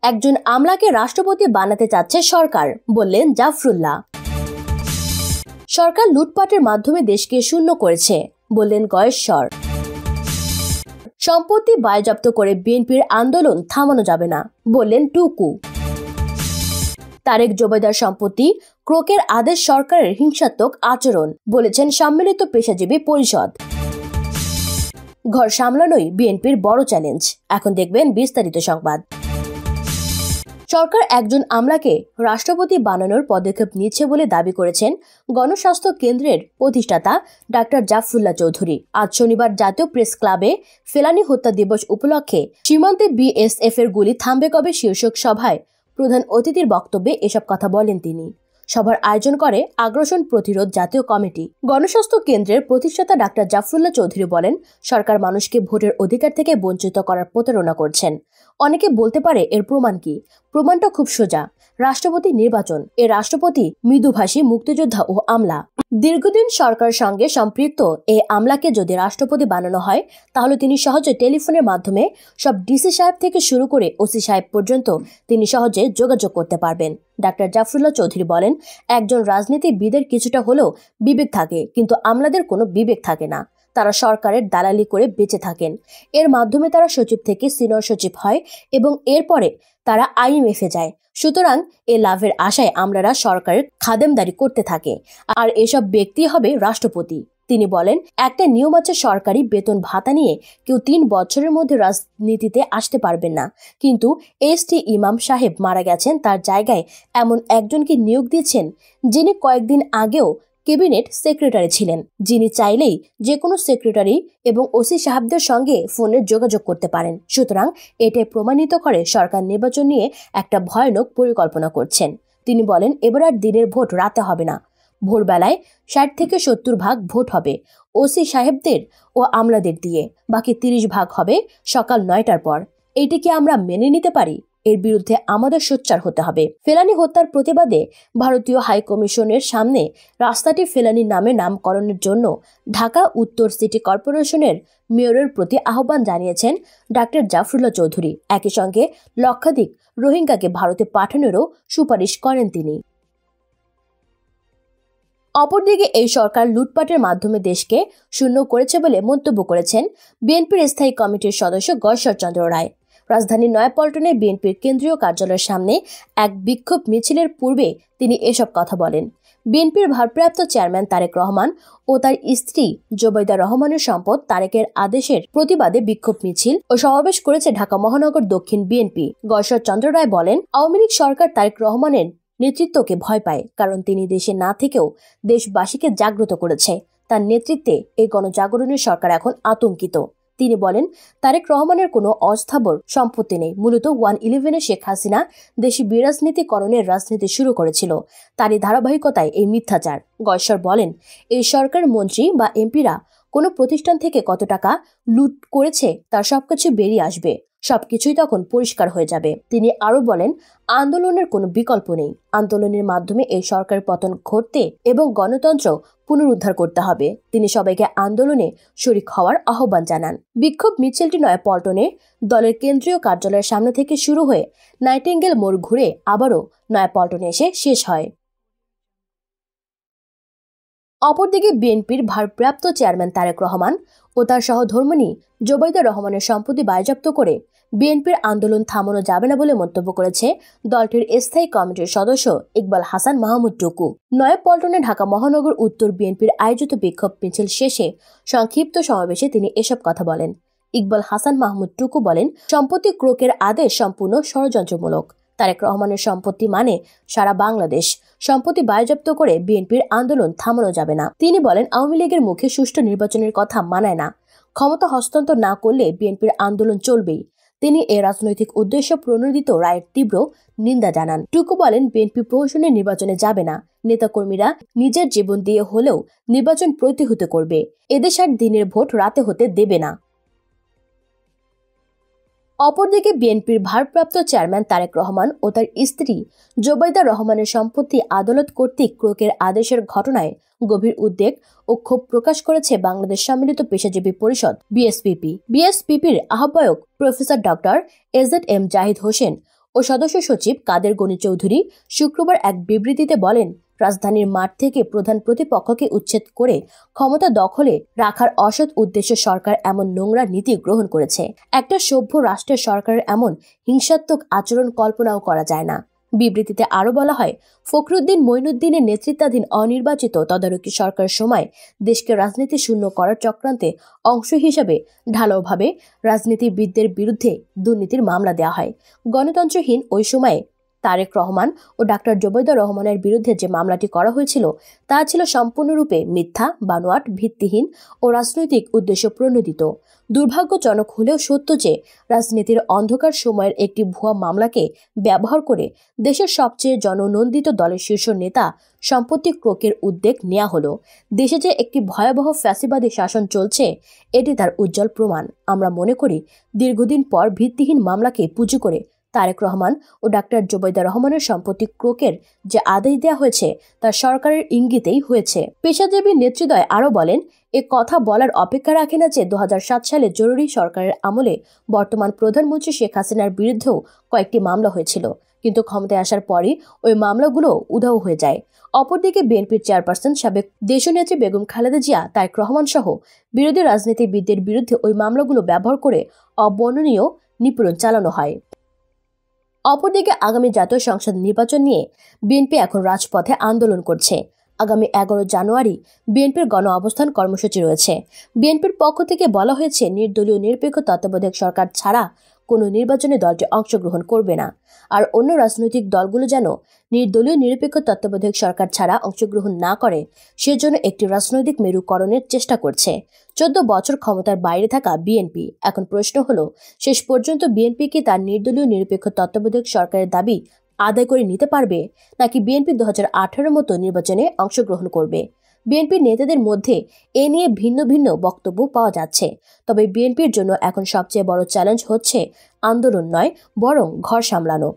একজন আমলাকে রাষ্ট্রপতি বানাতে চাচ্ছে সরকার, বললেন জাফরুল্লাহ। সরকার লুটপাটের মাধ্যমে দেশকে শূন্য করেছে, বললেন গয়েশ্বর। সম্পত্তি বাজেয়াপ্ত করে বিএনপির আন্দোলন থামানো যাবে না, বললেন টুকু। তারেক জোবাইদার সম্পত্তি ক্রোকের আদেশ সরকারের হিংসাত্মক আচরণ, বলেছেন সম্মিলিত পেশাজীবী পরিষদ। ঘর সামলানোই বিএনপির বড় চ্যালেঞ্জ। এখন দেখবেন বিস্তারিত সংবাদ। সরকার একজন আমলাকে রাষ্ট্রপতি বানানোর পদক্ষেপ নিচ্ছে বলে দাবি করেছেন গণস্বাস্থ্য কেন্দ্রের প্রতিষ্ঠাতা ডাক্তার জাফরুল্লাহ চৌধুরী। আজ শনিবার জাতীয় প্রেস ক্লাবে ফেলানী হত্যা দিবস উপলক্ষে সীমান্তে বিএসএফ এর গুলি থামবে কবে শীর্ষক সভায় প্রধান অতিথির বক্তব্যে এসব কথা বলেন তিনি। সভার আয়োজন করে আগ্রাসন প্রতিরোধ জাতীয় কমিটি। গণস্বাস্থ্য কেন্দ্রের প্রতিষ্ঠাতা ডাক্তার জাফরুল্লাহ চৌধুরী বলেন, সরকার মানুষকে ভোটের অধিকার থেকে বঞ্চিত করার প্রতারণা করছেন। অনেকে বলতে পারে এর প্রমাণ কি? প্রমাণটা খুব সোজা, রাষ্ট্রপতি নির্বাচন। এ রাষ্ট্রপতি মৃদুভাষী মুক্তিযোদ্ধা ও আমলা। দীর্ঘদিন সরকার সঙ্গে সম্পৃক্ত এই আমলাকে যদি রাষ্ট্রপতি বানানো হয়, তাহলে তিনি সহজে টেলিফোনের মাধ্যমে সব ডিসি সাহেব থেকে শুরু করে ওসি সাহেব পর্যন্ত তিনি সহজে যোগাযোগ করতে পারবেন। ডাক্তার জাফরুল্লাহ চৌধুরী বলেন, একজন রাজনীতিবিদের কিছুটা হলেও বিবেক থাকে, কিন্তু আমলাদের কোনো বিবেক থাকে না। তারা সরকারের দালালি করে বেঁচে থাকেন। এর মাধ্যমে তারা সচিব থেকে সিনিয়র সচিব হয় এবং এরপরে তারা আইএমএফে যায়। সুতরাং এ লাভের আশায় আমলারা সরকারের খাদেমদারি করতে থাকে, আর এসব ব্যক্তি হবে রাষ্ট্রপতি। তিনি বলেন, একটা নিয়ম আছে, সরকারি বেতন ভাতা নিয়ে কেউ 3 বছরের মধ্যে রাজনীতিতে আসতে পারবেন না। কিন্তু এসটি ইমাম সাহেব মারা গেছেন, তার জায়গায় এমন একজনকে নিয়োগ দিয়েছেন যিনি কয়েকদিন আগেও ক্যাবিনেট সেক্রেটারি ছিলেন, যিনি চাইলেই যে কোনো সেক্রেটারি এবং ওসি সাহেবদের সঙ্গে ফোনে যোগাযোগ করতে পারেন। সুতরাং এটাই প্রমাণিত করে সরকার নির্বাচন নিয়ে একটা ভয়ানক পরিকল্পনা করছেন। তিনি বলেন, এবার আর দিনের ভোট রাতে হবে না, ভোরবেলায় 60 থেকে 70 ভাগ ভোট হবে ওসি সাহেবদের ও আমলাদের দিয়ে, বাকি 30 ভাগ হবে সকাল 9টার পর। এইটি কি আমরা মেনে নিতে পারি? এর বিরুদ্ধে আমাদের সোচ্চার হতে হবে। ফেলানী হত্যার প্রতিবাদে ভারতীয় হাই কমিশনের সামনে রাস্তাটি ফেলানী নামে নামকরণের জন্য ঢাকা উত্তর সিটি কর্পোরেশনের মেয়রের প্রতি আহ্বান জানিয়েছেন ডাক্তার জাফরুল্লাহ চৌধুরী। একই সঙ্গে লক্ষাধিক রোহিঙ্গাকে ভারতে পাঠানোরও সুপারিশ করেন তিনি। অপরদিকে এই সরকার লুটপাটের মাধ্যমে দেশকে শূন্য করেছে বলে মন্তব্য করেছেন বিএনপির স্থায়ী কমিটির সদস্য গয়েশ্বর চন্দ্র রায়। রাজধানীর নয়াপল্টনে বিএনপির কেন্দ্রীয় কার্যালয়ের সামনে এক বিক্ষোভ মিছিলের পূর্বে তিনি এসব কথা বলেন। বিএনপির ভারপ্রাপ্ত চেয়ারম্যান তারেক রহমান ও তার স্ত্রী জোবাইদা রহমানের সম্পদ তারেকের আদেশের প্রতিবাদে বিক্ষোভ মিছিল ও সমাবেশ করেছে ঢাকা মহানগর দক্ষিণ বিএনপি। গয়েশ্বর চন্দ্র রায় বলেন, আওয়ামী লীগ সরকার তারেক রহমানের নেতৃত্বকে ভয় পায়, কারণ তিনি দেশে না থেকেও দেশবাসীকে জাগ্রত করেছে। তার নেতৃত্বে এই গণজাগরণের সরকার এখন আতঙ্কিত। তিনি বলেন, তারেক রহমানের কোনো অস্থাবর সম্পত্তি নেই। মূলত 111-এ শেখ হাসিনা দেশি বিরাজনীতিকরণের রাজনীতি শুরু করেছিল, তারই ধারাবাহিকতায় এই মিথ্যাচার। গয়েশ্বর বলেন, এই সরকার মন্ত্রী বা এমপিরা কোনো প্রতিষ্ঠান থেকে কত টাকা লুট করেছে তার সবকিছু বেরিয়ে আসবে, সবকিছুই তখন পরিষ্কার হয়ে যাবে। তিনি আরো বলেন, আন্দোলনের কোনো বিকল্প নেই। আন্দোলনের মাধ্যমে এই সরকার পতন ঘটতে এবং গণতন্ত্র পুনরুদ্ধার করতে হবে। তিনি সবাইকে আন্দোলনে শরিক হওয়ার আহ্বান জানান। বিক্ষোভ মিছিলটি নয়াপল্টনে দলের কেন্দ্রীয় কার্যালয়ের সামনে থেকে শুরু হয়ে নাইটিঙ্গেল মোড় ঘুরে আবারও নয়াপল্টনে এসে শেষ হয়। অপরদিকে বিএনপির ভারপ্রাপ্ত চেয়ারম্যান তারেক রহমান ও তার সহধর্মিণী জোবাইদা রহমানের সম্পত্তি বাজেয়াপ্ত করে বিএনপির আন্দোলন থামানো যাবে না বলে মন্তব্য করেছে দলটির স্থায়ী কমিটির সদস্য ইকবাল হাসান মাহমুদ টুকু। নয়াপল্টনে ঢাকা মহানগর উত্তর বিএনপির আয়োজিত বিক্ষোভ মিছিল শেষে সংক্ষিপ্ত সমাবেশে তিনি এসব কথা বলেন। ইকবাল হাসান মাহমুদ টুকু বলেন, সম্পত্তি ক্রোকের আদেশ সম্পূর্ণ ষড়যন্ত্রমূলক। তারেক রহমানের সম্পত্তি মানে সারা বাংলাদেশ। সম্পত্তি বাজেয়াপ্ত করে বিএনপির আন্দোলন থামানো যাবে না। তিনি বলেন, আওয়ামী লীগের মুখে সুষ্ঠু নির্বাচনের কথা মানায় না, ক্ষমতা হস্তান্তর না করলে বিএনপির আন্দোলন চলবেই। তিনি এ রাজনৈতিক উদ্দেশ্য প্রণোদিত রায়ের তীব্র নিন্দা জানান। টুকু বলেন, বিএনপি প্রহসনের নির্বাচনে যাবে না। নেতাকর্মীরা নিজের জীবন দিয়ে হলেও নির্বাচন প্রতিহত করবে। এদেশ আর দিনের ভোট রাতে হতে দেবে না। অপরদিকে বিএনপির ভারপ্রাপ্ত চেয়ারম্যান তারেক রহমান ও তার স্ত্রী জোবাইদা রহমানের সম্পত্তি আদালত কর্তৃক ক্রোকের আদেশের ঘটনায় গভীর উদ্বেগ ও ক্ষোভ প্রকাশ করেছে বাংলাদেশ সম্মিলিত পেশাজীবী পরিষদ বিএসপিপির আহ্বায়ক professor doctor A Z M Zahid Hossain ও সদস্য সচিব কাদের গনি চৌধুরী শুক্রবার এক বিবৃতিতে বলেন, রাজধানীর মাঠ থেকে প্রধান প্রতিপক্ষকে উচ্ছেদ করে ক্ষমতা দখলে রাখার অসৎ উদ্দেশ্যে সরকার এমন নোংরা নীতি গ্রহণ করেছে। একটা সভ্য রাষ্ট্রের সরকারের এমন হিংসাত্মক আচরণ কল্পনাও করা যায় না। বিবৃতিতে আরও বলা হয়, ফখরুদ্দিন মঈনুদ্দিনের নেতৃত্বাধীন অনির্বাচিত তদারকি সরকারের সময় দেশকে রাজনীতি শূন্য করার চক্রান্তে অংশ হিসেবে ঢালাওভাবে রাজনীতিবিদদের বিরুদ্ধে দুর্নীতির মামলা দেওয়া হয়। গণতন্ত্রহীন ওই সময়ে তারেক রহমান ও ডাক্তার জোবাইদুর রহমানের বিরুদ্ধে যে মামলাটি করা হয়েছিল তা ছিল সম্পূর্ণরূপে মিথ্যা, বানোয়াট, ভিত্তিহীন ও রাজনৈতিক উদ্দেশ্য প্রণোদিত। দুর্ভাগ্যজনক হলেও সত্য যে রাজনীতির অন্ধকার সময়ের একটি ভুয়া মামলাকে ব্যবহার করে দেশের সবচেয়ে জননন্দিত দলের শীর্ষ নেতা সম্পত্তি ক্রোকের উদ্যোগ নেওয়া হলো। দেশে যে একটি ভয়াবহ ফ্যাসিবাদী শাসন চলছে এটি তার উজ্জ্বল প্রমাণ। আমরা মনে করি দীর্ঘদিন পর ভিত্তিহীন মামলাকে পুঁজি করে তারেক রহমান ও ডাক্তার জোবাইদুর রহমানের সম্পত্তি ক্রোকের যে আদেশ দেওয়া হয়েছে তা সরকারের ইঙ্গিতেই হয়েছে। পেশাজীবী নেতৃদ্বয় আরও বলেন, এ কথা বলার অপেক্ষা রাখে না যে 2007 সালে জরুরি সরকারের আমলে বর্তমান প্রধানমন্ত্রী শেখ হাসিনার বিরুদ্ধেও কয়েকটি মামলা হয়েছিল, কিন্তু ক্ষমতায় আসার পরই ওই মামলাগুলো উধাও হয়ে যায়। অপরদিকে বিএনপির চেয়ারপারসন সাবেক দেশনেত্রী বেগম খালেদা জিয়া, তারেক রহমান সহ বিরোধী রাজনীতিবিদদের বিরুদ্ধে ওই মামলাগুলো ব্যবহার করে অবর্ণনীয় নিপীড়ন চালানো হয়। অপরদিকে আগামী জাতীয় সংসদ নির্বাচন নিয়ে বিএনপি এখন রাজপথে আন্দোলন করছে। আগামী 11 জানুয়ারি বিএনপির গণ অবস্থান কর্মসূচি রয়েছে। বিএনপির পক্ষ থেকে বলা হয়েছে, নির্দলীয় নিরপেক্ষ তত্ত্বাবধায়ক সরকার ছাড়া কোনো নির্বাচনে দলটি অংশগ্রহণ করবে না। আর অন্য রাজনৈতিক দলগুলো যেন নির্দলীয় নিরপেক্ষ তত্ত্বাবধায়ক সরকার ছাড়া অংশগ্রহণ না করে সেজন্য একটি রাজনৈতিক মেরুকরণের চেষ্টা করছে। 14 বছর ক্ষমতার বাইরে থাকা বিএনপি, এখন প্রশ্ন হলো, শেষ পর্যন্ত বিএনপি কি তার নির্দলীয় নিরপেক্ষ তত্ত্বাবধায়ক সরকারের দাবি আদায় করে নিতে পারবে, নাকি বিএনপি 2018 মতো নির্বাচনে অংশগ্রহণ করবে? বিএনপির নেতাদের মধ্যে এ নিয়ে ভিন্ন ভিন্ন বক্তব্য পাওয়া যাচ্ছে। তবে বিএনপির জন্য এখন সবচেয়ে বড় চ্যালেঞ্জ হচ্ছে আন্দোলন নয়, বরং ঘর সামলানো।